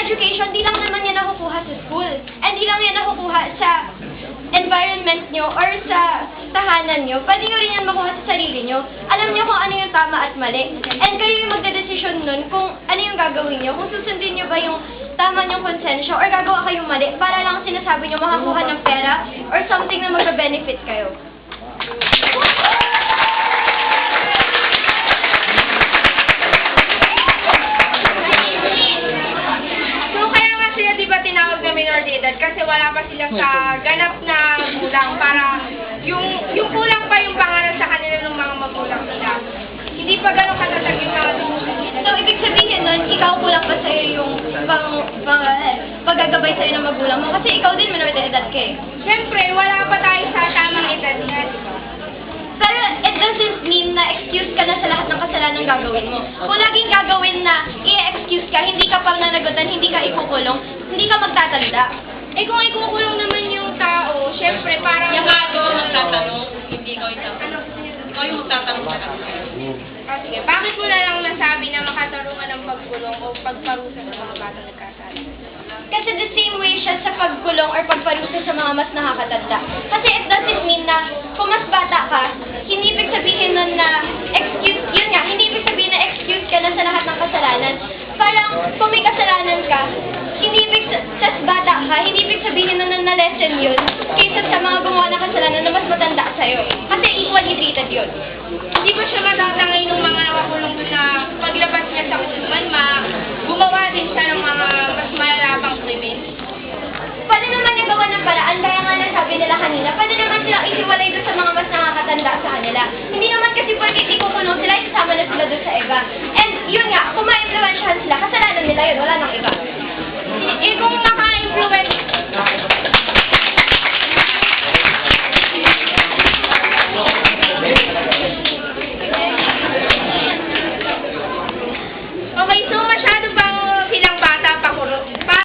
education, di lang naman yan nakukuha sa school. And di lang yan nakukuha sa environment nyo or sa tahanan nyo. Pwede nyo rin yan makuha sa sarili nyo. Alam nyo kung ano yung tama at mali. And kayo yung magdedesisyon nun kung ano yung gagawin nyo. Kung susundin nyo ba yung tama nyong konsensya or gagawa kayong mali para lang sinasabi nyo makakuha ng pera or something na magbe-benefit kayo. Tinawag na minor de edad kasi wala pa sila sa ganap na gulang para yung kulang pa yung pangarap sa kanila ng mga magulang nila. Hindi pa gano'ng katatag yung mga sinusunod. So, ibig sabihin nun, ikaw kulang pa sa'yo yung paggagabay sa'yo ng magulang mo kasi ikaw din minor de edad ka eh. Siyempre, wala pa tayo sa tamang edad niya, di ba? Pero it doesn't mean na excuse ka na sa lahat ng kasalanan gagawin mo. Kung laging gagawin na i-excuse ka, hindi ka pang nanagutan, hindi ka ikukulong, hindi ka magtatanda. Eh kung ikukulong naman yung tao, syempre parang... Yung nga ito magtatanong, hindi ikaw yung tatanong. Ikaw yung magtatanong ka lang. Sige, bakit mo na lang nasabi na makatarungan ng pagkulong o pagparusa sa mga bata nagkasala? Kasi the same way siya sa pagkulong or pagparusa sa mga mas nakakatanda. Kasi it doesn't mean na kung mas bata ka, hindi ibig sabihin nun na excuse, yun nga, hindi ibig sabihin na excuse ka na sa lahat ng kasalanan. Parang kung may kasalanan ka, hindi ibig sa bata ka, hindi ibig sabihin na lesson yun kaysa sa mga gumawa ng kasalanan na mas matanda sa'yo. Kasi equally treated yun. Hindi ba siya matatangay ng mga nakakulong doon na paglabas niya sa kusuman, gumawa din siya ng mga mas malalabang krimen? Pwede naman nagawa ng paraan, kaya nga nasabi nila kanina, pwede naman silang isiwalay doon sa mga mas nakakatanda sa kanila. Hindi naman kasi pwede ikukulong sila, isasama na sila doon sa iba. And yun nga, kung ma-influensyahan sila, kasalanan nila yun.